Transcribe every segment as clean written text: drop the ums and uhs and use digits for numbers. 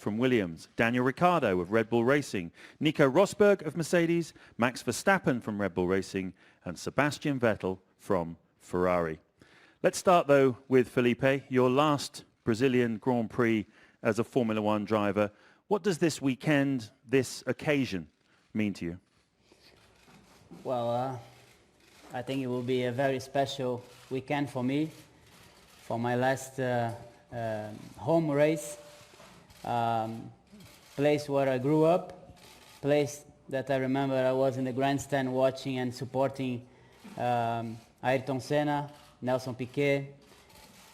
from Williams, Daniel Ricciardo of Red Bull Racing, Nico Rosberg of Mercedes, Max Verstappen from Red Bull Racing, and Sebastian Vettel from Ferrari. Let's start, though, with Felipe, your last Brazilian Grand Prix as a Formula One driver. What does this weekend, this occasion, mean to you? Well, I think it will be a very special weekend for me, for my last home race, place where I grew up, place that I remember I was in the grandstand watching and supporting Ayrton Senna, Nelson Piquet,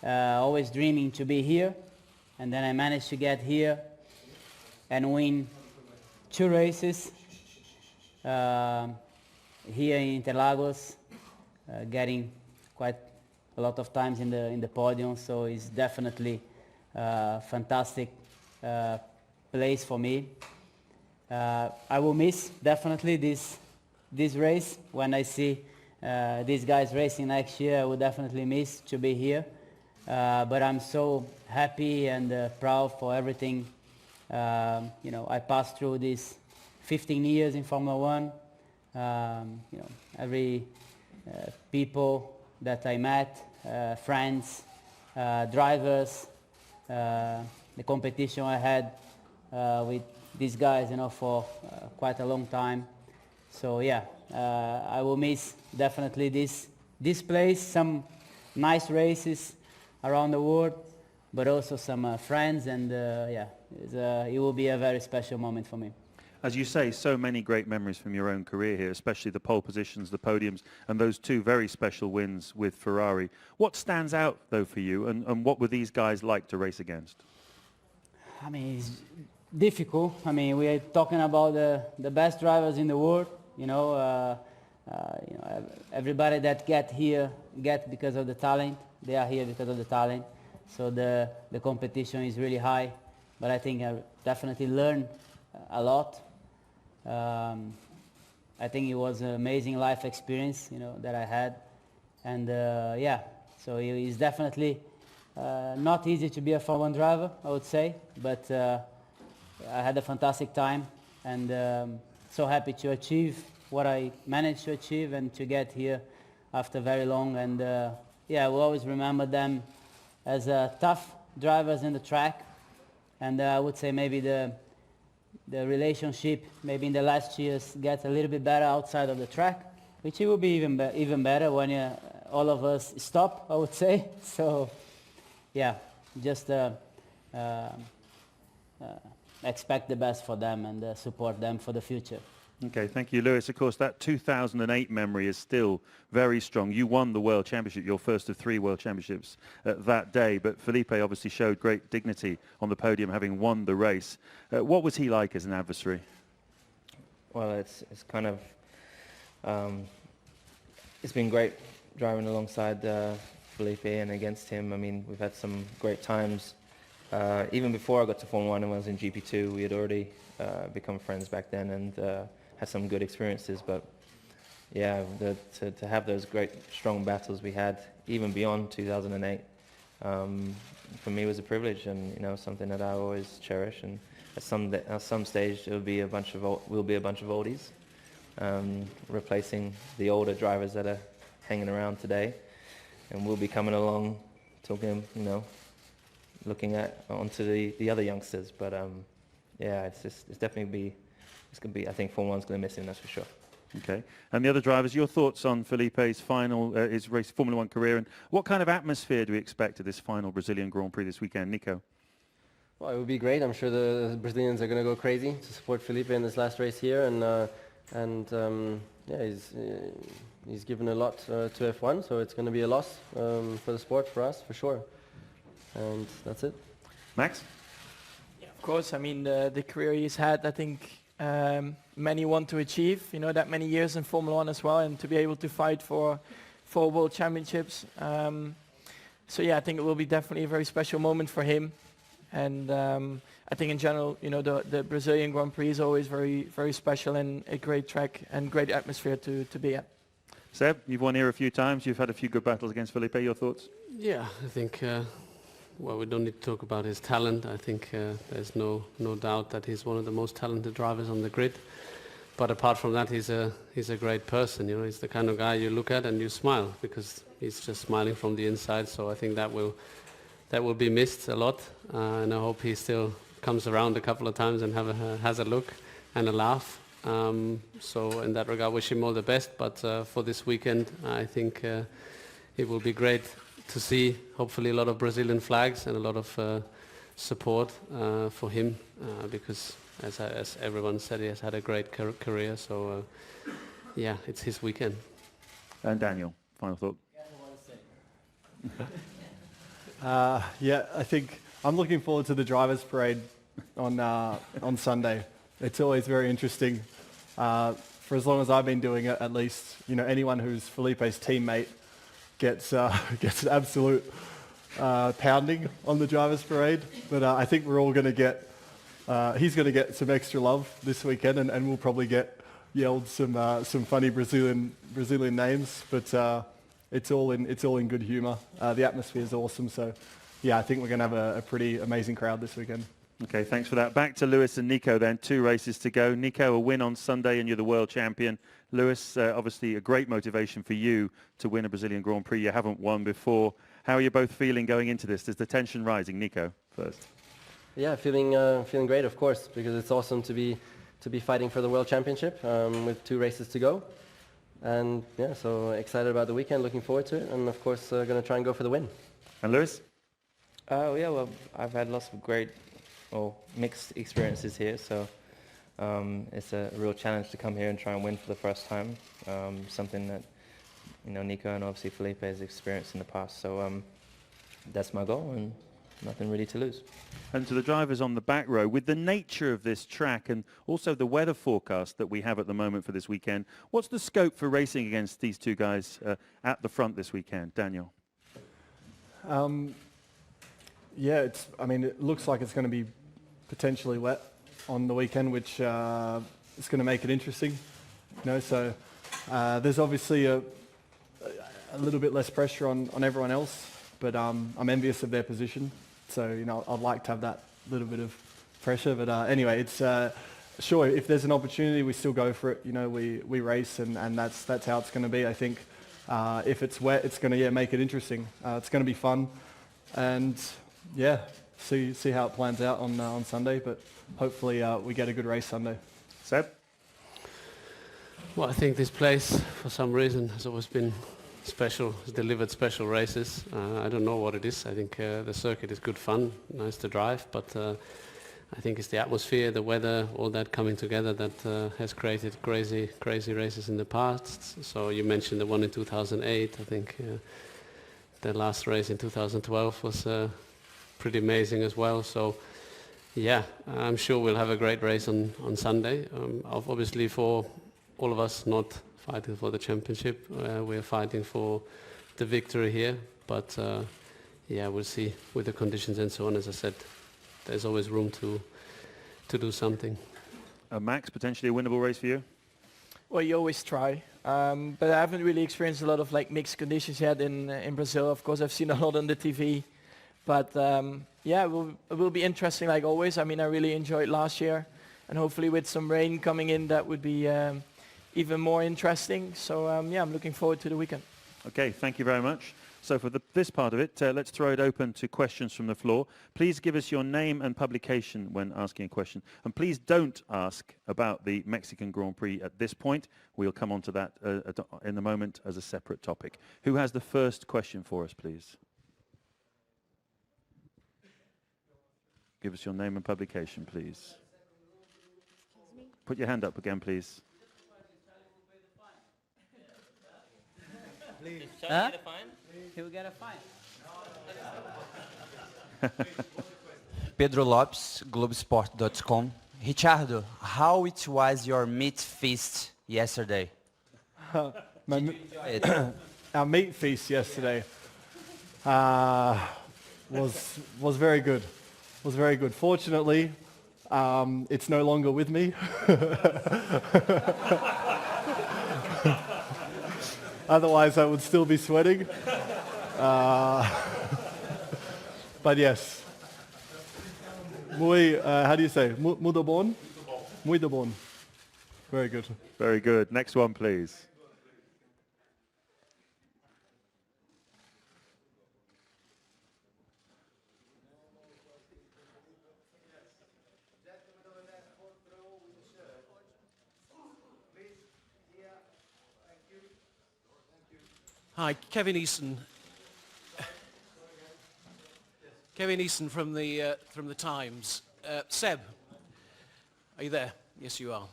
always dreaming to be here, and then I managed to get here and win 2 races here in Interlagos, getting quite a lot of times in the podium, so it's definitely a fantastic place for me. I will miss definitely this race. When I see these guys racing next year, I will definitely miss to be here. But I'm so happy and proud for everything. I passed through these 15 years in Formula One. Every people that I met, friends, drivers, the competition I had with these guys, for quite a long time. So yeah, I will miss definitely this place, some nice races around the world, but also some friends, and it will be a very special moment for me. As you say, so many great memories from your own career here, especially the pole positions, the podiums, and those 2 very special wins with Ferrari. What stands out, though, for you, and what were these guys like to race against? I mean, it's difficult. I mean, we are talking about the best drivers in the world. Everybody that get here get because of the talent. They are here because of the talent. So the competition is really high. But I think I definitely learned a lot. I think it was an amazing life experience, that I had. And so it's definitely not easy to be a Formula 1 driver, I would say. But I had a fantastic time, and so happy to achieve what I managed to achieve and to get here after very long. And we'll always remember them as tough drivers in the track. And I would say maybe the relationship maybe in the last years gets a little bit better outside of the track, which it will be even better when all of us stop, I would say. So yeah, just expect the best for them and support them for the future. Okay, thank you, Lewis. Of course, that 2008 memory is still very strong. You won the World Championship, your first of 3 World Championships that day, but Felipe obviously showed great dignity on the podium, having won the race. What was he like as an adversary? Well, it's kind of, it's been great driving alongside Felipe and against him. I mean, we've had some great times. Even before I got to Formula 1 and I was in GP2, we had already become friends back then and had some good experiences. But yeah, to have those great, strong battles we had, even beyond 2008, for me was a privilege, and something that I always cherish. And at some stage, we'll be a bunch of oldies, replacing the older drivers that are hanging around today, and we'll be coming along, talking, looking onto the other youngsters. But yeah, it's definitely going to be. I think Formula 1's going to miss him, that's for sure. Okay, and the other drivers, your thoughts on Felipe's his race Formula 1 career, and what kind of atmosphere do we expect at this final Brazilian Grand Prix this weekend, Nico? Well, it would be great. I'm sure the Brazilians are going to go crazy to support Felipe in this last race here, and he's given a lot to F1, so it's going to be a loss for the sport, for us, for sure. And that's it. Max? Yeah, of course. I mean, the career he's had, I think many want to achieve. That many years in Formula 1 as well, and to be able to fight for World Championships. So yeah, I think it will be definitely a very special moment for him. And I think in general, the Brazilian Grand Prix is always very, very special and a great track and great atmosphere to be at. Seb, you've won here a few times. You've had a few good battles against Felipe. Your thoughts? Yeah, I think well, we don't need to talk about his talent. I think there's no doubt that he's one of the most talented drivers on the grid. But apart from that, he's a great person. You know, he's the kind of guy you look at and you smile because he's just smiling from the inside. So I think that will be missed a lot, and I hope he still comes around a couple of times and has a look and a laugh. So in that regard, wish him all the best. But for this weekend, I think it will be great to see, hopefully, a lot of Brazilian flags and a lot of support for him because, as everyone said, he has had a great career. So yeah, it's his weekend. And Daniel, final thought. Yeah, I think I'm looking forward to the drivers' parade on Sunday. It's always very interesting. For as long as I've been doing it, at least, you know, anyone who's Felipe's teammate gets an absolute pounding on the drivers' parade. But I think we're all going to get. He's going to get some extra love this weekend, and we'll probably get yelled some funny Brazilian names. But it's all in good humour. The atmosphere is awesome. So yeah, I think we're going to have a pretty amazing crowd this weekend. Okay, thanks for that. Back to Lewis and Nico then. 2 races to go. Nico, a win on Sunday and you're the world champion. Lewis, obviously a great motivation for you to win a Brazilian Grand Prix. You haven't won before. How are you both feeling going into this? Is the tension rising? Nico, first. Yeah, feeling great, of course, because it's awesome to be fighting for the World Championship with 2 races to go. And yeah, so excited about the weekend, looking forward to it, and of course going to try and go for the win. And Lewis? Yeah, well, I've had lots of great mixed experiences here, so it's a real challenge to come here and try and win for the first time. Something that, you know, Nico and obviously Felipe has experienced in the past. So that's my goal, and nothing really to lose. And to the drivers on the back row, with the nature of this track and also the weather forecast that we have at the moment for this weekend, what's the scope for racing against these 2 guys at the front this weekend? Daniel? Yeah, it looks like it's going to be potentially wet on the weekend, which is going to make it interesting. You know, so there's obviously a little bit less pressure on everyone else, but I'm envious of their position. So, you know, I'd like to have that little bit of pressure. But anyway, it's sure, if there's an opportunity, we still go for it. You know, we race, and that's how it's going to be. I think if it's wet, it's going to make it interesting. It's going to be fun, and yeah, see how it plans out on Sunday. But hopefully we get a good race Sunday. Seb? Well, I think this place, for some reason, has always been special, has delivered special races. I don't know what it is. I think the circuit is good fun, nice to drive, but I think it's the atmosphere, the weather, all that coming together that has created crazy races in the past. So you mentioned the one in 2008. I think the last race in 2012 was pretty amazing as well. So yeah, I'm sure we'll have a great race on Sunday. Obviously for all of us not fighting for the championship, we're fighting for the victory here, but yeah, we'll see with the conditions and so on. As I said, there's always room to do something. Max, potentially a winnable race for you? Well, you always try, but I haven't really experienced a lot of mixed conditions yet in Brazil. Of course, I've seen a lot on the TV, but yeah, it will be interesting like always. I mean, I really enjoyed last year, and hopefully with some rain coming in, that would be even more interesting. So yeah, I'm looking forward to the weekend. Okay, thank you very much. So for this part of it, let's throw it open to questions from the floor. Please give us your name and publication when asking a question. And please don't ask about the Mexican Grand Prix at this point. We'll come on to that in a moment as a separate topic. Who has the first question for us, please? Give us your name and publication, please. Put your hand up again, please. Huh? He will get a fine. Pedro Lopes, Globesport.com. Richardo, how it was your meat feast yesterday? Our meat feast yesterday was very good. Was very good. Fortunately, it's no longer with me. Otherwise, I would still be sweating. But yes. Muy, how do you say? Muito bom? Muito bom. Very good. Very good. Next one, please. Hi, Kevin Easton. Kevin Easton from the Times. Seb, are you there? Yes, you are.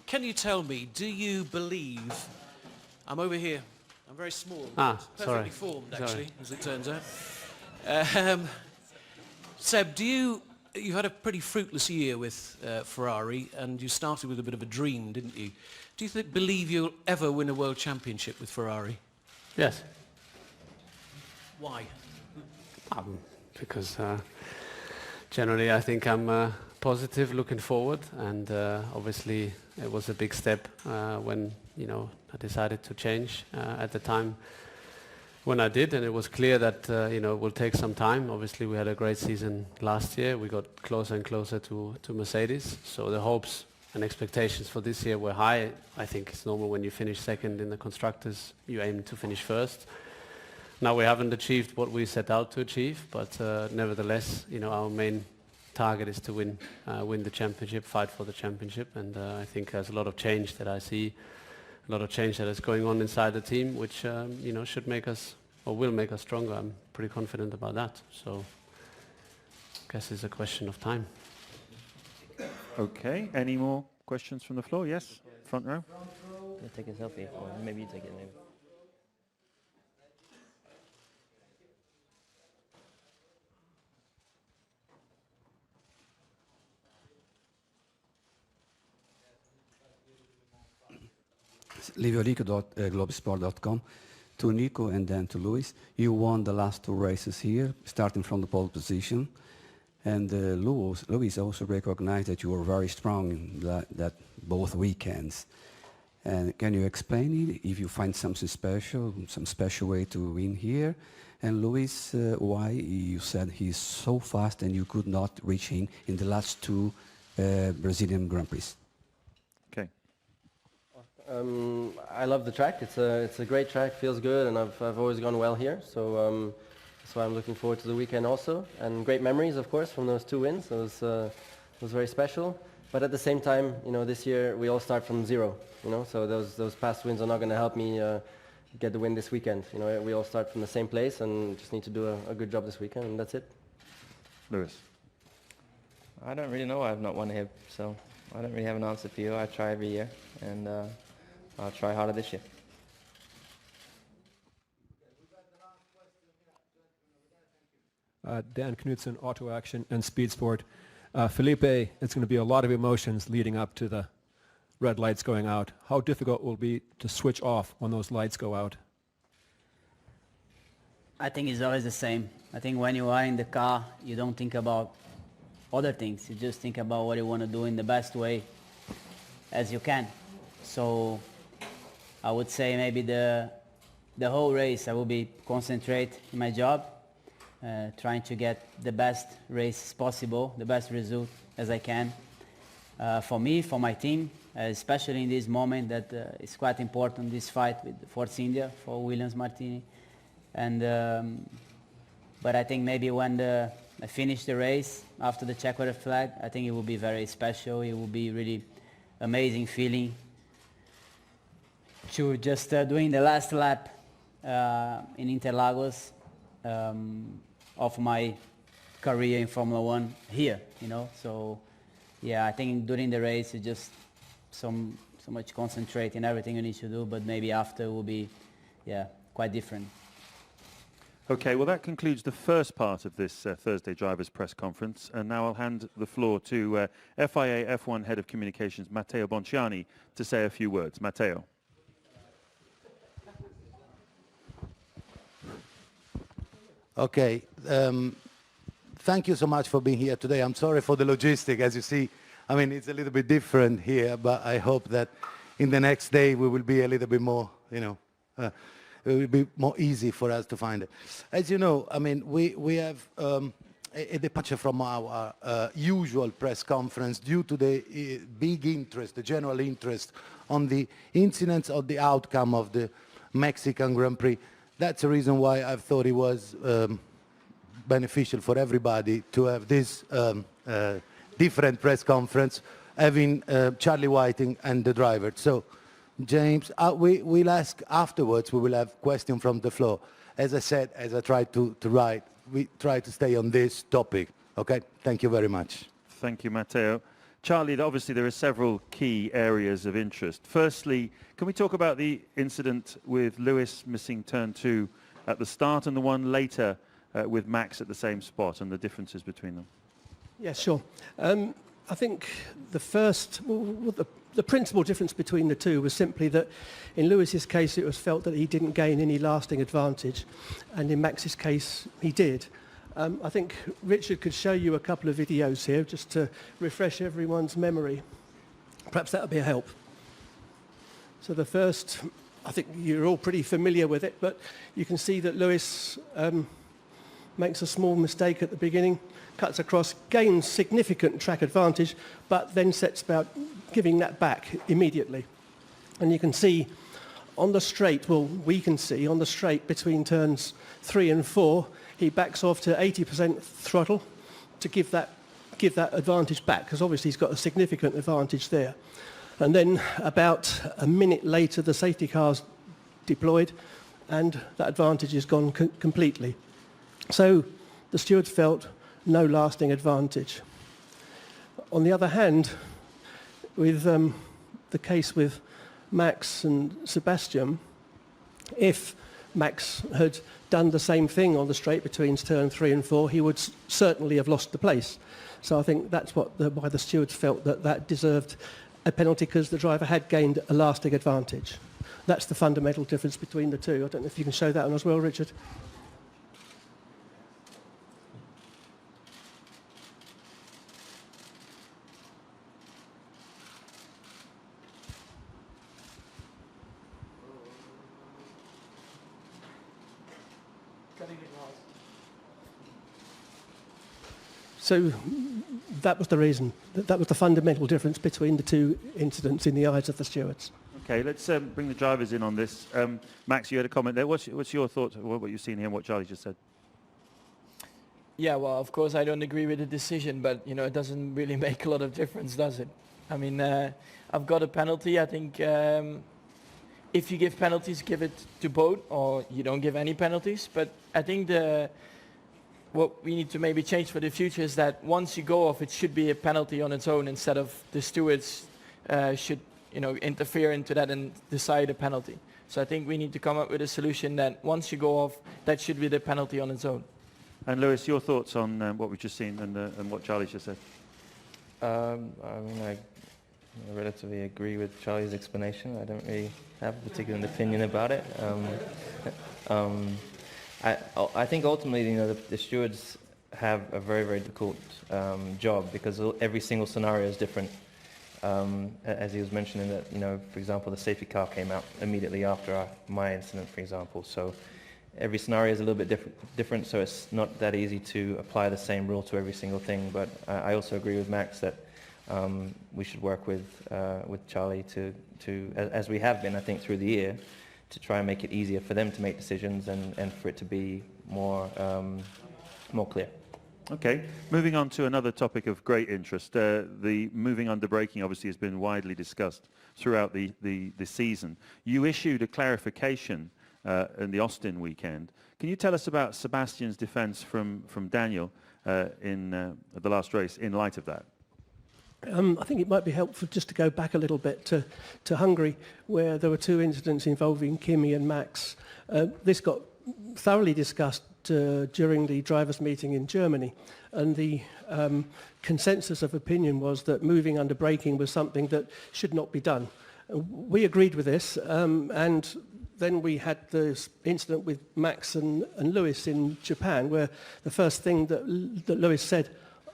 Can you tell me, do you believe? I'm over here. I'm very small. Perfectly sorry. formed, Sorry. actually, as it turns out. Seb, you had a pretty fruitless year with Ferrari, and you started with a bit of a dream, didn't you? Do you believe you'll ever win a world championship with Ferrari? Yes. Why? Because generally I think I'm positive looking forward, and obviously it was a big step when I decided to change at the time when I did, and it was clear that it will take some time. Obviously we had a great season last year. We got closer and closer to Mercedes, so the hopes and expectations for this year were high. I think it's normal when you finish second in the constructors, you aim to finish first. Now we haven't achieved what we set out to achieve, but nevertheless, our main target is to win the championship, fight for the championship, and I think there's a lot of change that I see, a lot of change that is going on inside the team, which should make us, or will make us stronger. I'm pretty confident about that. So I guess it's a question of time. Okay, any more questions from the floor? Yes, front row. Take a selfie, or maybe you take it. Maybe. Livio Rico, globesport.com. To Nico and then to Luis. You won the last two races here, starting from the pole position. And Luis also recognized that you were very strong in that both weekends. And can you explain it, if you find something special, some special way to win here? And Luis, why you said he's so fast and you could not reach him in the last two Brazilian Grand Prix? Okay. I love the track. It's a great track, feels good, and I've always gone well here. So I'm looking forward to the weekend also, and great memories, of course, from those two wins. It was very special. But at the same time, this year we all start from zero. So those past wins are not going to help me get the win this weekend. We all start from the same place, and just need to do a good job this weekend, and that's it. Lewis. I don't really know. I've not won here, so I don't really have an answer for you. I try every year, and I'll try harder this year. Dan Knudsen, Auto Action and Speed Sport. Felipe, it's going to be a lot of emotions leading up to the red lights going out. How difficult will it be to switch off when those lights go out? I think it's always the same. I think when you are in the car, you don't think about other things. You just think about what you want to do in the best way as you can. So I would say maybe the whole race I will be concentrate in my job, trying to get the best race possible, the best result as I can. For me, for my team, especially in this moment that is quite important, this fight with Force India for Williams Martini. And but I think maybe when I finish the race after the checkered flag, I think it will be very special. It will be really amazing feeling to just doing the last lap in Interlagos of my career in Formula One here, So yeah, I think during the race it's just so much concentrate in everything you need to do, but maybe after will be quite different. Okay, well that concludes the first part of this Thursday Drivers' Press Conference, and now I'll hand the floor to FIA F1 Head of Communications Matteo Bonciani to say a few words. Matteo. Okay, thank you so much for being here today. I'm sorry for the logistic, as you see. I mean, it's a little bit different here, but I hope that in the next day we will be a little bit more, it will be more easy for us to find it. As you know, I mean, we have a departure from our usual press conference due to the big interest, the general interest on the incidents of the outcome of the Mexican Grand Prix. That's the reason why I thought it was beneficial for everybody to have this different press conference, having Charlie Whiting and the driver. So, James, we'll ask afterwards, we will have questions from the floor. As I said, as I tried to write, we try to stay on this topic. Okay? Thank you very much. Thank you, Matteo. Charlie, obviously there are several key areas of interest. Firstly, can we talk about the incident with Lewis missing turn 2 at the start and the one later with Max at the same spot and the differences between them? Yeah, sure. I think the principal difference between the two was simply that in Lewis's case it was felt that he didn't gain any lasting advantage, and in Max's case he did. I think Richard could show you a couple of videos here just to refresh everyone's memory. Perhaps that would be a help. So the first, I think you're all pretty familiar with it, but you can see that Lewis makes a small mistake at the beginning, cuts across, gains significant track advantage, but then sets about giving that back immediately. And you can see on the straight, well, we can see on the straight between turns 3 and 4, he backs off to 80% throttle to give that advantage back, because obviously he's got a significant advantage there. And then about a minute later, the safety car's deployed, and that advantage is gone completely. So the stewards felt no lasting advantage. On the other hand, with the case with Max and Sebastian, if Max had done the same thing on the straight between turn 3 and 4, he would certainly have lost the place. So I think that's why the stewards felt that deserved a penalty, because the driver had gained a lasting advantage. That's the fundamental difference between the two. I don't know if you can show that one as well, Richard. So that was the reason. That was the fundamental difference between the two incidents in the eyes of the stewards. Okay, let's bring the drivers in on this. Max, you had a comment there. What's your thoughts on what you've seen here and what Charlie just said? Yeah, well, of course I don't agree with the decision, but it doesn't really make a lot of difference, does it? I mean, I've got a penalty. I think if you give penalties, give it to both, or you don't give any penalties. But I think what we need to maybe change for the future is that once you go off, it should be a penalty on its own, instead of the stewards should interfere into that and decide a penalty. So I think we need to come up with a solution that once you go off, that should be the penalty on its own. And Lewis, your thoughts on what we've just seen and what Charlie just said? I mean, I relatively agree with Charlie's explanation. I don't really have a particular opinion about it. I think ultimately, the stewards have a very, very difficult job, because every single scenario is different. As he was mentioning that, for example, the safety car came out immediately after my incident, for example. So every scenario is a little bit different, so it's not that easy to apply the same rule to every single thing. But I also agree with Max that we should work with Charlie to as we have been, I think, through the year, to try and make it easier for them to make decisions and for it to be more clear. Okay, moving on to another topic of great interest. The moving under braking obviously has been widely discussed throughout the season. You issued a clarification in the Austin weekend. Can you tell us about Sebastian's defence from Daniel in the last race in light of that? I think it might be helpful just to go back a little bit to Hungary, where there were two incidents involving Kimi and Max. This got thoroughly discussed during the drivers' meeting in Germany, and the consensus of opinion was that moving under braking was something that should not be done. We agreed with this, and then we had this incident with Max and Lewis in Japan, where the first thing that Lewis said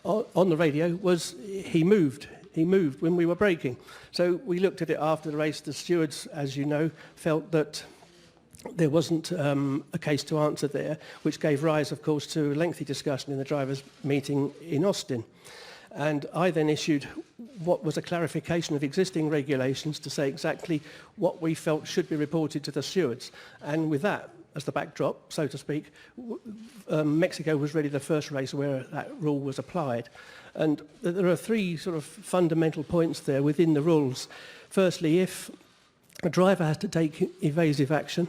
on the radio was he moved when we were braking. So we looked at it after the race. The stewards, as you know, felt that there wasn't a case to answer there, which gave rise, of course, to a lengthy discussion in the drivers' meeting in Austin. And I then issued what was a clarification of existing regulations to say exactly what we felt should be reported to the stewards. And with that as the backdrop, so to speak, Mexico was really the first race where that rule was applied. And there are three sort of fundamental points there within the rules. Firstly, if a driver has to take evasive action,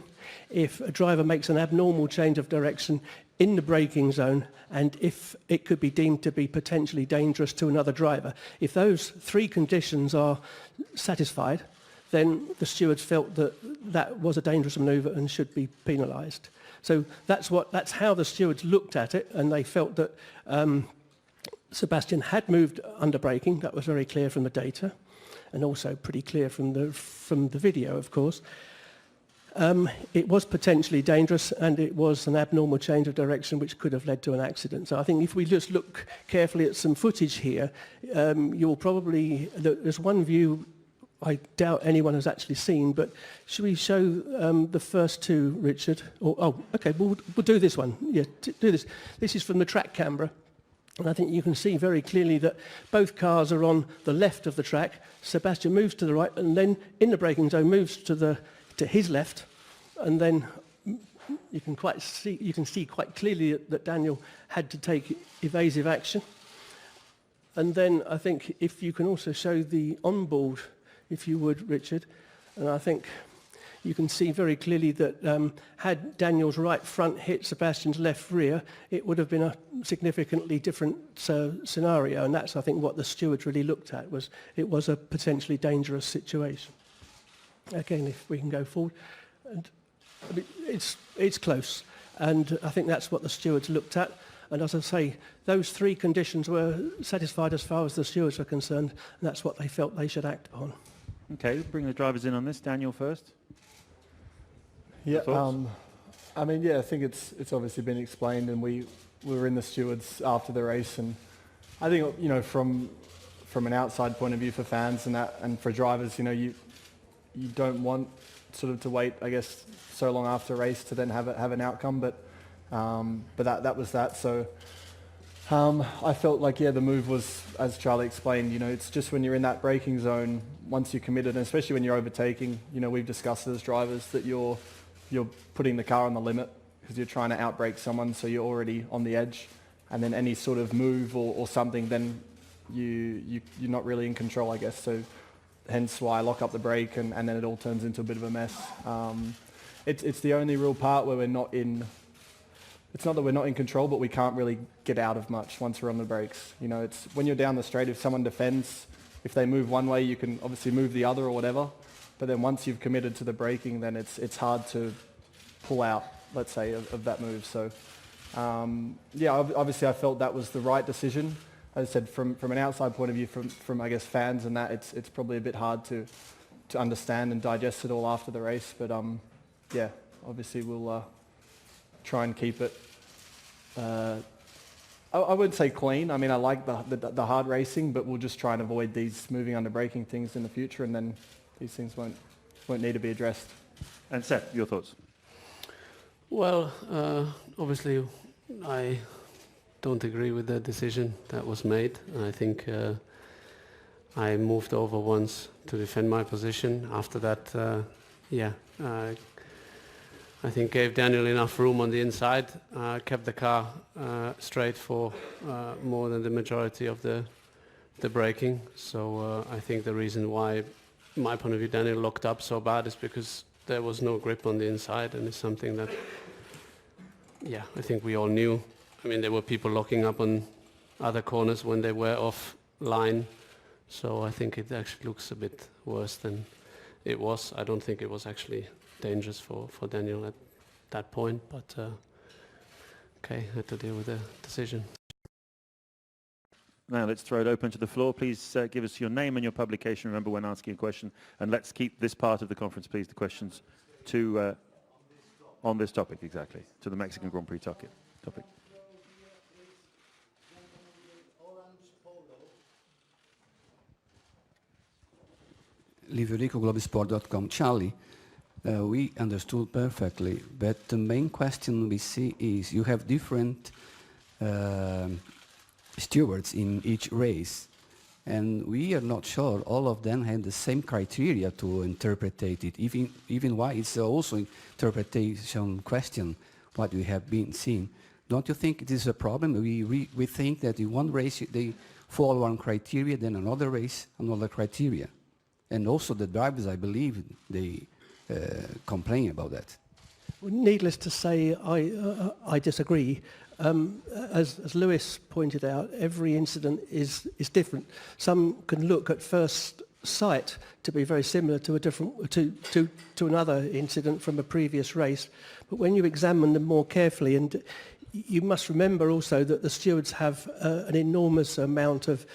if a driver makes an abnormal change of direction in the braking zone, and if it could be deemed to be potentially dangerous to another driver. If those three conditions are satisfied, then the stewards felt that that was a dangerous manoeuvre and should be penalised. So that's how the stewards looked at it, and they felt that Sebastian had moved under braking. That was very clear from the data, and also pretty clear from the video, of course. It was potentially dangerous, and it was an abnormal change of direction which could have led to an accident. So I think if we just look carefully at some footage here, you'll probably... There's one view I doubt anyone has actually seen, but should we show the first two, Richard? Okay, we'll do this one. Yeah, do this. This is from the track camera. And I think you can see very clearly that both cars are on the left of the track. Sebastian moves to the right, and then in the braking zone moves to his left, and then you can see quite clearly that Daniel had to take evasive action. And then I think if you can also show the onboard, if you would, Richard, and I think you can see very clearly that had Daniel's right front hit Sebastian's left rear, it would have been a significantly different scenario, and that's, I think, what the stewards really looked at, was it was a potentially dangerous situation. Again, if we can go forward. And I mean, it's close, and I think that's what the stewards looked at. And as I say, those three conditions were satisfied as far as the stewards were concerned, and that's what they felt they should act upon. Okay, bring the drivers in on this. Daniel first. Yeah, I mean, yeah, I think it's obviously been explained, and we were in the stewards after the race, and I think, you know, from an outside point of view for fans and that, and for drivers, you know, you don't want sort of to wait, I guess, so long after a race to then have an outcome, but that was that. So I felt like, yeah, the move was, as Charlie explained, you know, it's just when you're in that braking zone, once you're committed, and especially when you're overtaking, you know, we've discussed as drivers that you're putting the car on the limit because you're trying to outbrake someone, so you're already on the edge, and then any sort of move or something, then you're not really in control, I guess. So hence why I lock up the brake, and then it all turns into a bit of a mess. It's the only real part where we're not in. It's not that we're not in control, but we can't really get out of much once we're on the brakes. You know, it's when you're down the straight, if someone defends, if they move one way, you can obviously move the other or whatever. But then once you've committed to the braking, then it's hard to pull out, let's say, of that move. So, yeah, obviously I felt that was the right decision. As I said, from an outside point of view, from I guess fans and that, it's probably a bit hard to understand and digest it all after the race. But yeah, obviously we'll try and keep it. I wouldn't say clean. I mean, I like the hard racing, but we'll just try and avoid these moving under braking things in the future, and then these things won't need to be addressed. And Seth, your thoughts? Well, obviously, I don't agree with the decision that was made. I think I moved over once to defend my position. After that, yeah, I think gave Daniel enough room on the inside, kept the car straight for more than the majority of the braking. So I think the reason why, in my point of view, Daniel locked up so bad is because there was no grip on the inside, and it's something that, yeah, I think we all knew. I mean, there were people locking up on other corners when they were off line, so I think it actually looks a bit worse than it was. I don't think it was actually dangerous for Daniel at that point, but okay, I had to deal with the decision. Now let's throw it open to the floor. Please give us your name and your publication. Remember when asking a question, and let's keep this part of the conference, please, the questions to on this topic, exactly, to the Mexican Grand Prix topic. Livio Rico, globosport.com. Charlie, We understood perfectly, but the main question we see is you have different stewards in each race, and we are not sure all of them have the same criteria to interpret it. Even why it's also interpretation question what we have been seeing. Don't you think it is a problem? We think that in one race they follow one criteria, then another race another criteria, and also the drivers, I believe, they complain about that. Well, needless to say, I disagree. As Lewis pointed out, every incident is different. Some can look at first sight to be very similar to a different to another incident from a previous race, but when you examine them more carefully, and you must remember also that the stewards have an enormous amount of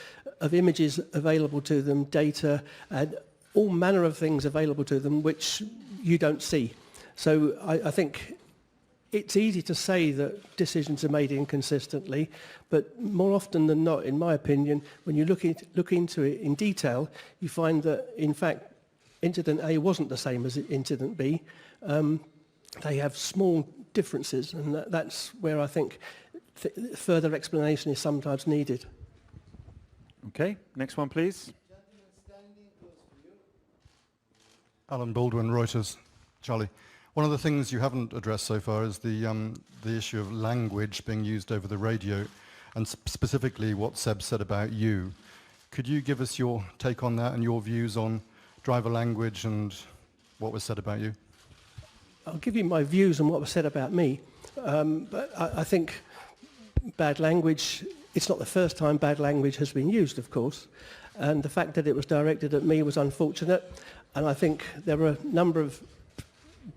images available to them, data, and all manner of things available to them which you don't see. So I think it's easy to say that decisions are made inconsistently, but more often than not, in my opinion, when you look into it in detail, you find that, in fact, incident A wasn't the same as incident B. They have small differences, and that's where I think further explanation is sometimes needed. Okay, next one, please. Alan Baldwin, Reuters. Charlie, one of the things you haven't addressed so far is the issue of language being used over the radio, and specifically what Seb said about you. Could you give us your take on that and your views on driver language and what was said about you? I'll give you my views on what was said about me, but I think bad language, it's not the first time bad language has been used, of course, and the fact that it was directed at me was unfortunate, and I think there were a number of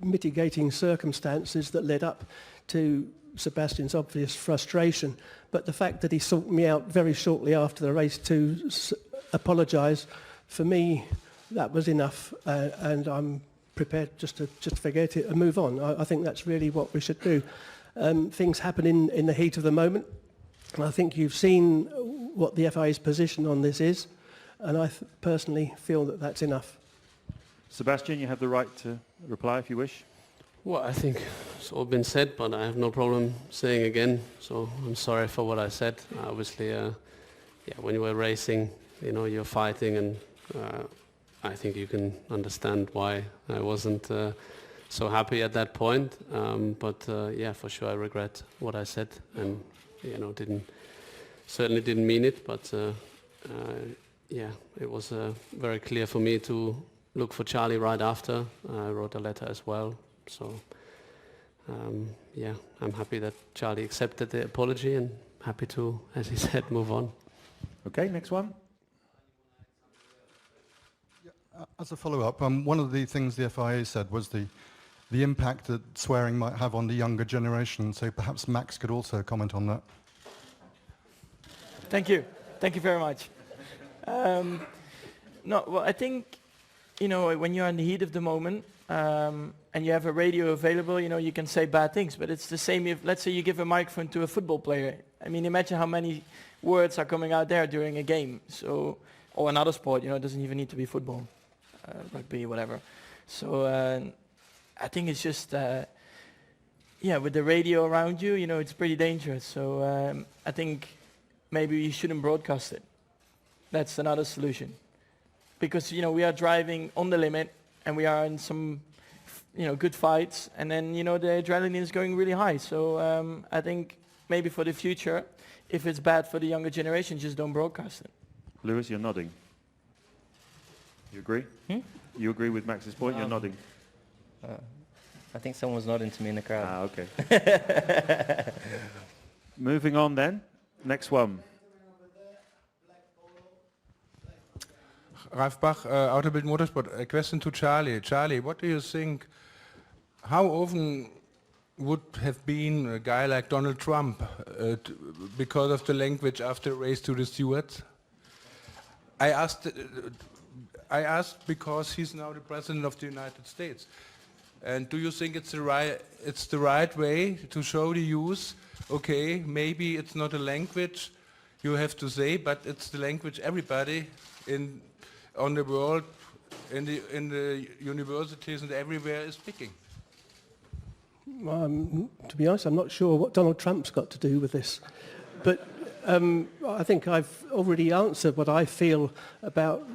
mitigating circumstances that led up to Sebastian's obvious frustration, but the fact that he sought me out very shortly after the race to apologise, for me that was enough, and I'm prepared just to forget it and move on. I think that's really what we should do. Things happen in the heat of the moment, and I think you've seen what the FIA's position on this is, and I personally feel that that's enough. Sebastian, you have the right to reply if you wish. Well, I think it's all been said, but I have no problem saying again. So I'm sorry for what I said. Obviously, when you were racing, you're fighting, and I think you can understand why I wasn't so happy at that point. But for sure, I regret what I said, and certainly didn't mean it. But it was very clear for me to look for Charlie right after. I wrote a letter as well. So I'm happy that Charlie accepted the apology, and happy to, as he said, move on. Okay, next one. As a follow-up, one of the things the FIA said was the impact that swearing might have on the younger generation. So perhaps Max could also comment on that. Thank you very much. I think, when you're in the heat of the moment and you have a radio available, you can say bad things, but it's the same if, let's say, you give a microphone to a football player. I mean, imagine how many words are coming out there during a game. So, or another sport, it doesn't even need to be football, rugby, whatever. So I think it's just, with the radio around you, it's pretty dangerous. So I think maybe you shouldn't broadcast it. That's another solution. Because, we are driving on the limit, and we are in some, good fights, and then, the adrenaline is going really high. So I think maybe for the future, if it's bad for the younger generation, just don't broadcast it. Lewis, you're nodding. You agree? You agree with Max's point? You're nodding. I think someone's nodding to me in the crowd. Ah, okay. Moving on then. Next one. Ralf Bach, Autobild Motorsport. A question to Charlie. Charlie, what do you think, how often would have been a guy like Donald Trump because of the language after the race to the stewards? I asked because he's now the president of the United States. And do you think it's the right way to show the youth, okay, maybe it's not a language you have to say, but it's the language everybody on the world in the universities and everywhere is picking? To be honest, I'm not sure what Donald Trump's got to do with this. But I think I've already answered what I feel about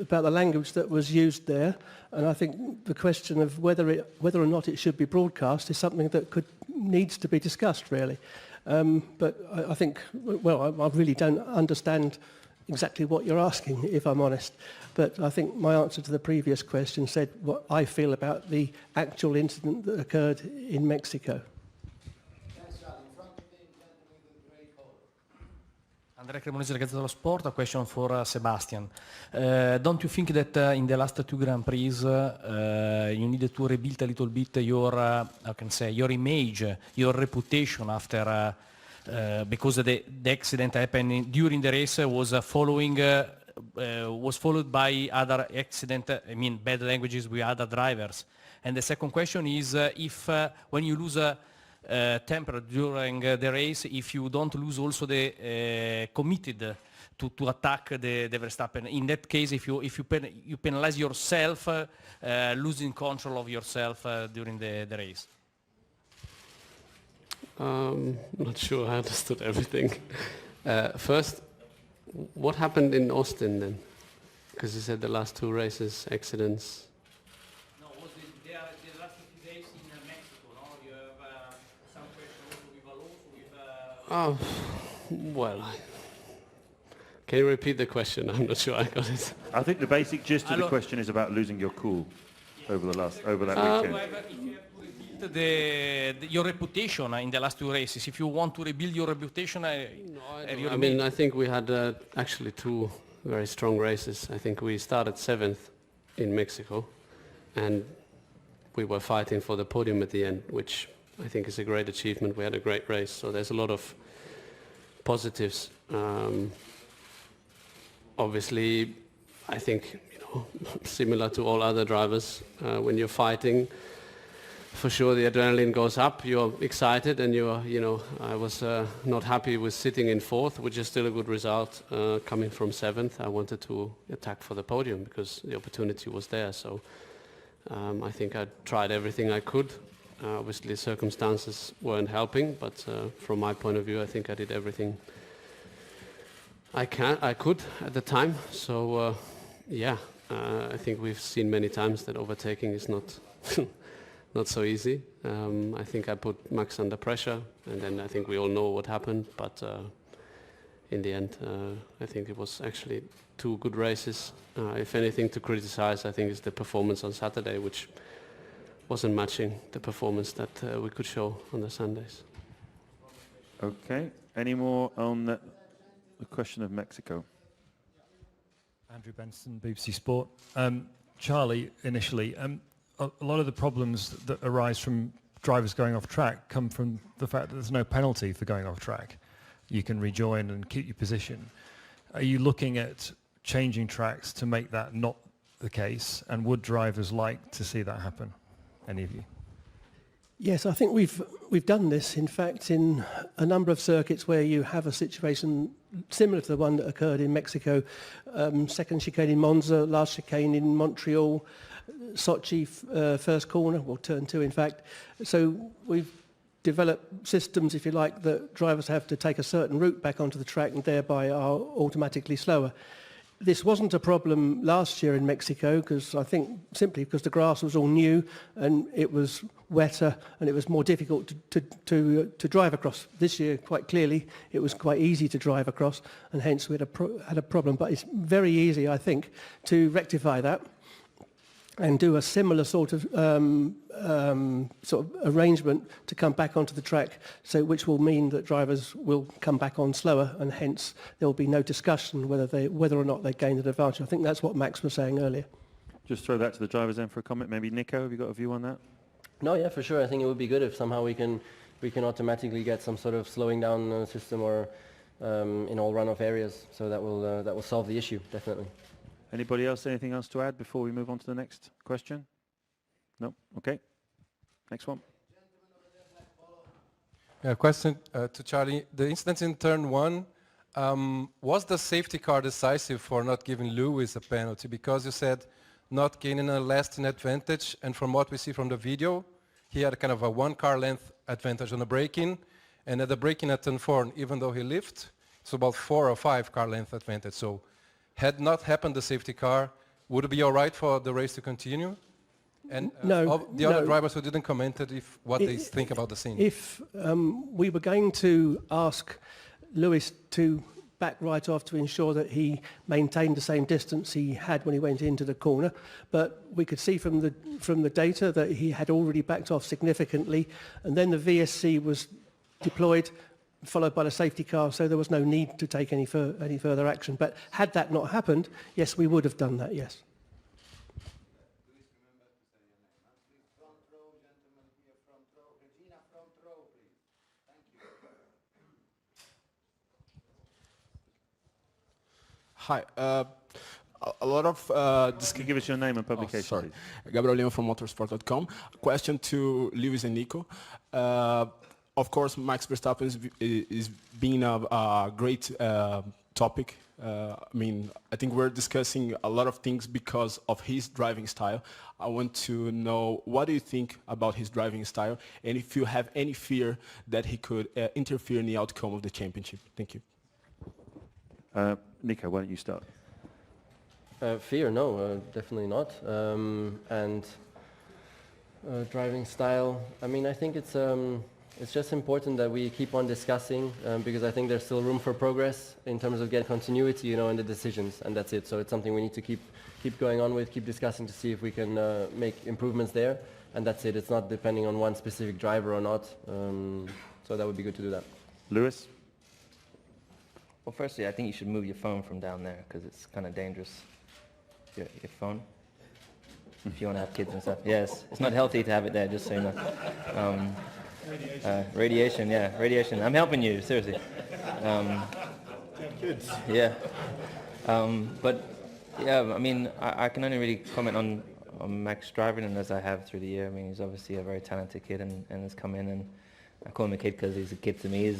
the language that was used there. And I think the question of whether or not it should be broadcast is something that needs to be discussed, really. But I think, well, I really don't understand exactly what you're asking, if I'm honest. But I think my answer to the previous question said what I feel about the actual incident that occurred in Mexico. Andrea Cremonesi, Gazzetta dello Sport. A question for Sebastian. Don't you think that in the last two Grand Prix you needed to rebuild a little bit your, how can I say, your image, your reputation after, because the accident happened during the race was followed by other accident, I mean bad languages with other drivers. And the second question is if when you lose temper during the race, if you don't lose also the committed to attack the Verstappen. In that case, if you penalize yourself, losing control of yourself during the race. Not sure I understood everything. First, what happened in Austin then? Because you said the last two races, accidents. No, was the last few days in Mexico, no? You have some question also with Alonso, with... Well, can you repeat the question? I'm not sure I got it. I think the basic gist of the question is about losing your cool over that weekend. Your reputation in the last two races. If you want to rebuild your reputation, I think we had actually two very strong races. I think we started 7th in Mexico, and we were fighting for the podium at the end, which I think is a great achievement. We had a great race, so there's a lot of positives. Obviously, I think similar to all other drivers, when you're fighting, for sure the adrenaline goes up, you're excited, and I was not happy with sitting in 4th, which is still a good result. Coming from 7th, I wanted to attack for the podium because the opportunity was there. So I think I tried everything I could. Obviously circumstances weren't helping, but from my point of view, I think I did everything I could at the time. So I think we've seen many times that overtaking is not not so easy. I think I put Max under pressure, and then I think we all know what happened. But in the end, I think it was actually two good races. If anything to criticize, I think is the performance on Saturday, which wasn't matching the performance that we could show on the Sundays. Okay. Any more on the question of Mexico? Andrew Benson, BBC Sport. Charlie, initially, a lot of the problems that arise from drivers going off track come from the fact that there's no penalty for going off track. You can rejoin and keep your position. Are you looking at changing tracks to make that not the case? And would drivers like to see that happen? Any of you? Yes, I think we've done this, in fact, in a number of circuits where you have a situation similar to the one that occurred in Mexico. Second chicane in Monza, last chicane in Montreal, Sochi first corner, well turn 2 in fact. So we've developed systems, if you like, that drivers have to take a certain route back onto the track and thereby are automatically slower. This wasn't a problem last year in Mexico because I think simply because the grass was all new and it was wetter and it was more difficult to drive across. This year, quite clearly, it was quite easy to drive across, and hence we had a problem. But it's very easy, I think, to rectify that and do a similar sort of arrangement to come back onto the track, so which will mean that drivers will come back on slower, and hence there will be no discussion whether or not they gained an advantage. I think that's what Max was saying earlier. Just throw that to the drivers then for a comment. Maybe Nico, have you got a view on that? No, yeah, for sure. I think it would be good if somehow we can automatically get some sort of slowing down system or in all runoff areas. So that will solve the issue definitely. Anybody else? Anything else to add before we move on to the next question? No? Okay. Next one. Yeah, question to Charlie. The incident in turn 1, was the safety car decisive for not giving Lewis a penalty? Because you said not gaining a lasting advantage. And from what we see from the video, he had kind of a 1 car length advantage on the braking. And at the braking at turn 4, even though he lifted, it's about 4 or 5 car length advantage. So had not happened the safety car, would it be all right for the race to continue? And the other drivers who didn't comment if what they think about the scene. If we were going to ask Lewis to back right off to ensure that he maintained the same distance he had when he went into the corner, but we could see from the data that he had already backed off significantly, and then the VSC was deployed, followed by the safety car, so there was no need to take any further action. But had that not happened, yes, we would have done that, yes. Hi. A lot of... Can you give us your name and publication, sorry. Gabriel Leon from AUTOSPORT.com. Question to Lewis and Nico. Of course, Max Verstappen is being a great topic. I mean, I think we're discussing a lot of things because of his driving style. I want to know, what do you think about his driving style, and if you have any fear that he could interfere in the outcome of the championship? Thank you. Nico, why don't you start? Fear, no, definitely not. And driving style, I mean, I think it's just important that we keep on discussing, because I think there's still room for progress in terms of getting continuity, in the decisions, and that's it. So it's something we need to keep going on with, keep discussing to see if we can make improvements there, and that's it. It's not depending on one specific driver or not. So that would be good to do that. Lewis? Well, firstly, I think you should move your phone from down there because it's kind of dangerous. Your phone, if you want to have kids and stuff. Yes, it's not healthy to have it there, just so you know. Radiation, yeah, radiation. I'm helping you, seriously. Kids. Yeah. But yeah, I mean, I can only really comment on Max driving, and as I have through the year. I mean, he's obviously a very talented kid, and has come in, and I call him a kid because he's a kid to me.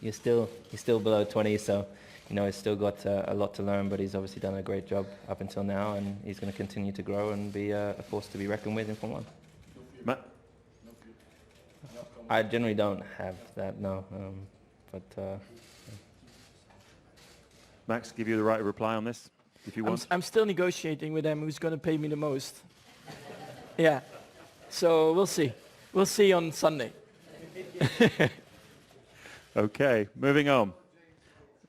He's still below 20, so he's still got a lot to learn. But he's obviously done a great job up until now, and he's going to continue to grow and be a force to be reckoned with in Formula 1. Matt? I generally don't have that, no. Max, give you the right to reply on this, if you want. I'm still negotiating with them who's going to pay me the most. Yeah. So we'll see. We'll see on Sunday. Okay, moving on.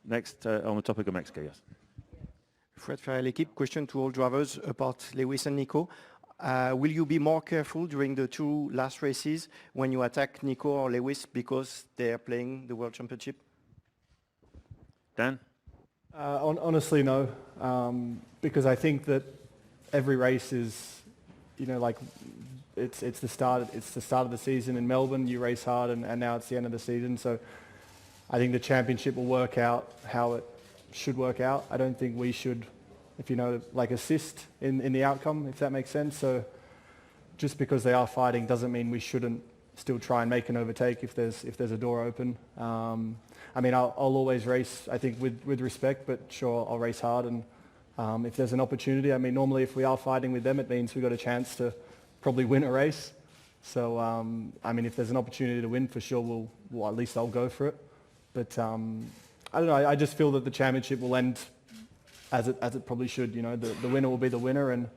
Next, on the topic of Mexico, yes. Fred Ferrer, l'équipe. Question to all drivers about Lewis and Nico. Will you be more careful during the 2 last races when you attack Nico or Lewis because they are playing the World Championship? Dan? Honestly, no, because I think that every race is, it's the start of the season in Melbourne. You race hard, and now it's the end of the season. So I think the championship will work out how it should work out. I don't think we should, assist in the outcome, if that makes sense. So just because they are fighting doesn't mean we shouldn't still try and make an overtake if there's a door open. I mean, I'll always race, I think, with respect, but sure, I'll race hard. And if there's an opportunity, I mean, normally if we are fighting with them, it means we've got a chance to probably win a race. So, I mean, if there's an opportunity to win, for sure, at least I'll go for it. But I don't know, I just feel that the championship will end as it probably should. The winner will be the winner, and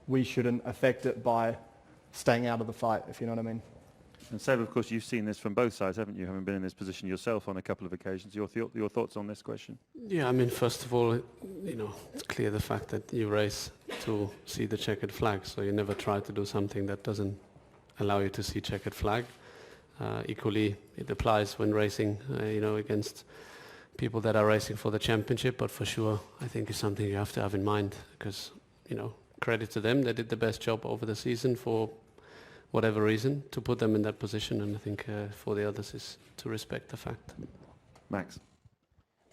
we shouldn't affect it by staying out of the fight, if you know what I mean. And Seb, of course, you've seen this from both sides, haven't you? Having been in this position yourself on a couple of occasions. Your thoughts on this question? Yeah, I mean, first of all, it's clear the fact that you race to see the checkered flag, so you never try to do something that doesn't allow you to see checkered flag. Equally, it applies when racing, against people that are racing for the championship, but for sure, I think it's something you have to have in mind because, credit to them, they did the best job over the season for whatever reason to put them in that position, and I think for the others is to respect the fact. Max?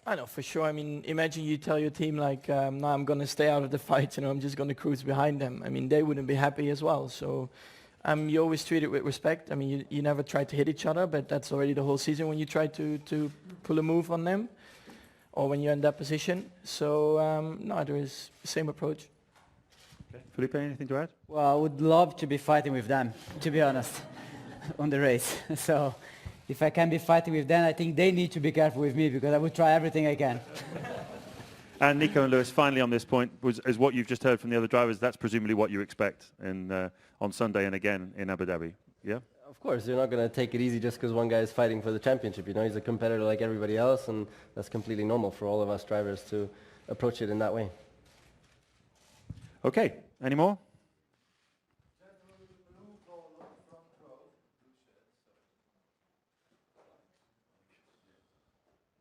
I know, for sure. I mean, imagine you tell your team, no, I'm going to stay out of the fight, I'm just going to cruise behind them. I mean, they wouldn't be happy as well. So you always treat it with respect. I mean, you never try to hit each other, but that's already the whole season when you try to pull a move on them or when you're in that position. So, no, there is the same approach. Okay. Felipe, anything to add? Well, I would love to be fighting with them, to be honest, on the race. So if I can be fighting with them, I think they need to be careful with me because I would try everything I can. And Nico and Lewis, finally on this point, is what you've just heard from the other drivers, that's presumably what you expect on Sunday and again in Abu Dhabi, yeah? Of course, you're not going to take it easy just because one guy is fighting for the championship. You know, he's a competitor like everybody else, and that's completely normal for all of us drivers to approach it in that way. Okay, any more?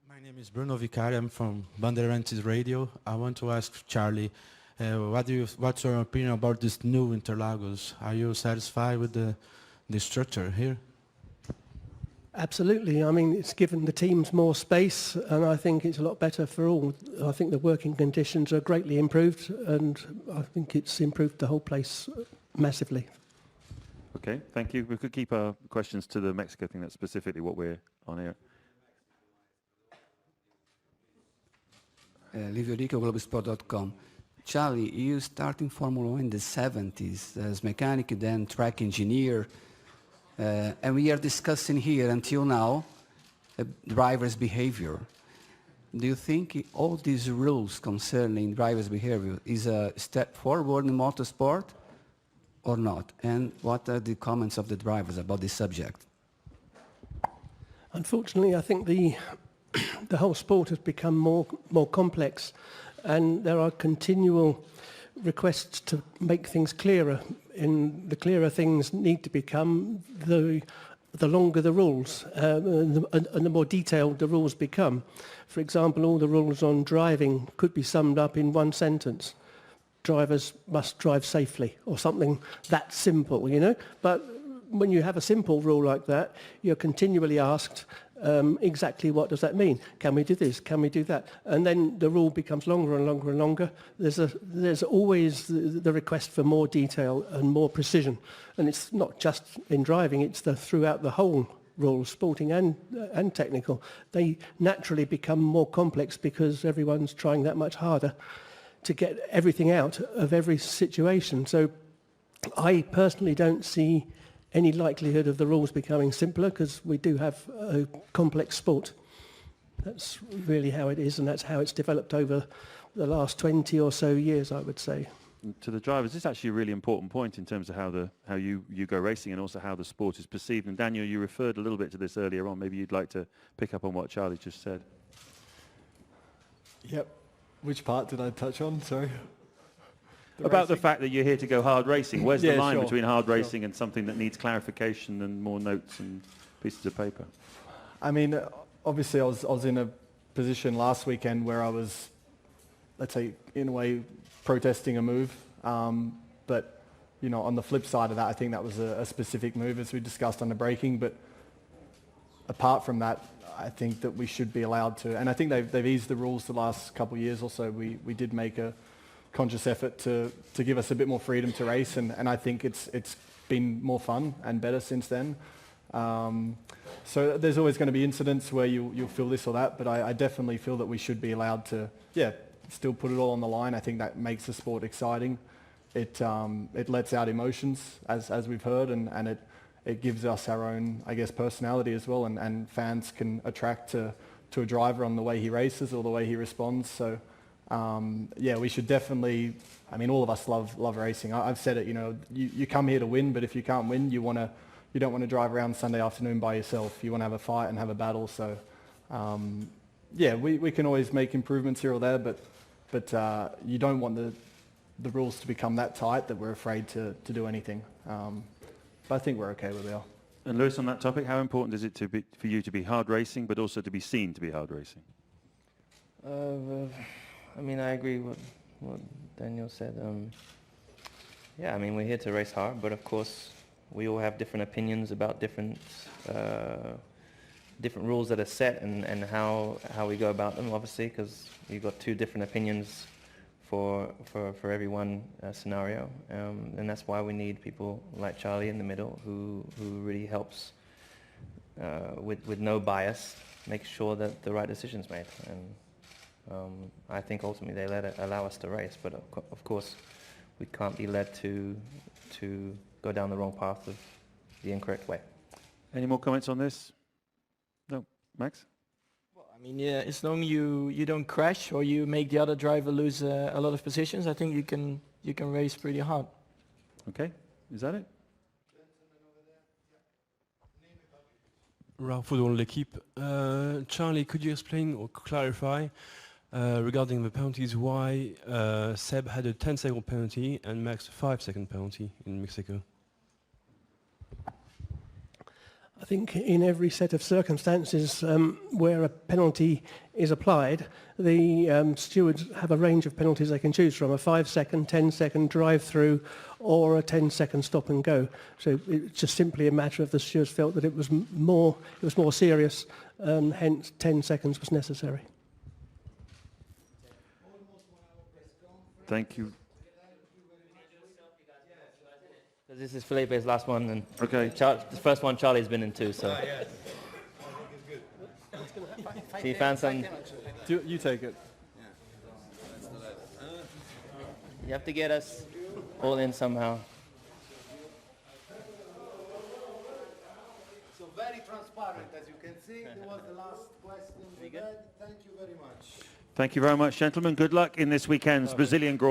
My name is Bruno Vicari. I'm from Bandeirantes Radio. I want to ask Charlie, what's your opinion about this new Interlagos? Are you satisfied with the structure here? Absolutely. I mean, it's given the teams more space, and I think it's a lot better for all. I think the working conditions are greatly improved, and I think it's improved the whole place massively. Okay, thank you. We could keep our questions to the Mexico thing. That's specifically what we're on here. Livio Rico, globosport.com. Charlie, you started in Formula 1 in the 70s as mechanic, then track engineer. And we are discussing here until now driver's behavior. Do you think all these rules concerning driver's behavior is a step forward in motorsport or not? And what are the comments of the drivers about this subject? Unfortunately, I think the whole sport has become more complex, and there are continual requests to make things clearer. And the clearer things need to become, the longer the rules, and the more detailed the rules become. For example, all the rules on driving could be summed up in one sentence: drivers must drive safely, or something that simple, you know. But when you have a simple rule like that, you're continually asked, exactly what does that mean? Can we do this? Can we do that? And then the rule becomes longer and longer and longer. There's always the request for more detail and more precision. And it's not just in driving, it's throughout the whole rules, sporting and technical. They naturally become more complex because everyone's trying that much harder to get everything out of every situation. So I personally don't see any likelihood of the rules becoming simpler because we do have a complex sport. That's really how it is, and that's how it's developed over the last 20 or so years, I would say. To the drivers, it's actually a really important point in terms of how you go racing and also how the sport is perceived. And Daniel, you referred a little bit to this earlier on. Maybe you'd like to pick up on what Charlie just said. Yep. Which part did I touch on? Sorry. About the fact that you're here to go hard racing. Where's the line sure, between hard racing and something that needs clarification and more notes and pieces of paper? I mean, obviously I was in a position last weekend where I was, let's say, in a way, protesting a move. But, you know, on the flip side of that, I think that was a specific move, as we discussed on the braking. But apart from that, I think that we should be allowed to. And I think they've eased the rules the last couple of years or so. We did make a conscious effort to give us a bit more freedom to race, and I think it's been more fun and better since then. So there's always going to be incidents where you'll feel this or that, but I definitely feel that we should be allowed to, still put it all on the line. I think that makes the sport exciting. It lets out emotions, as we've heard, and it gives us our own, I guess, personality as well, and fans can attract to a driver on the way he races or the way he responds. So we should definitely, I mean, all of us love racing. I've said it, you know, you come here to win, but if you can't win, you don't want to drive around Sunday afternoon by yourself. You want to have a fight and have a battle. So, we can always make improvements here or there, but you don't want the rules to become that tight that we're afraid to do anything. But I think we're okay where we are. And Lewis, on that topic, how important is it for you to be hard racing, but also to be seen to be hard racing? I mean, I agree with what Daniel said. I mean, we're here to race hard, but of course, we all have different opinions about different rules that are set and how we go about them, obviously, because you've got two different opinions for every one scenario. And that's why we need people like Charlie in the middle who really helps with no bias, make sure that the right decision's made. And I think ultimately they allow us to race, but of course we can't be led to go down the wrong path of the incorrect way. Any more comments on this? No, Max? I mean, yeah, as long you don't crash or you make the other driver lose a lot of positions, I think you can race pretty hard. Okay, is that it? Ralph Woodall, l'équipe. Charlie, could you explain or clarify regarding the penalties why Seb had a 10-second penalty and Max a 5-second penalty in Mexico? I think in every set of circumstances where a penalty is applied, the stewards have a range of penalties they can choose from, a 5-second, 10-second drive-through or a 10-second stop and go. So it's just simply a matter of the stewards felt that it was more serious, hence 10 seconds was necessary. Thank you. This is Felipe's last one, and okay. The first one Charlie's been in too, so. Yes. So you found some. You take it. You have to get us all in somehow. So very transparent, as you can see. That was the last question we had. Thank you very much. Thank you very much, gentlemen. Good luck in this weekend's Brazilian Grand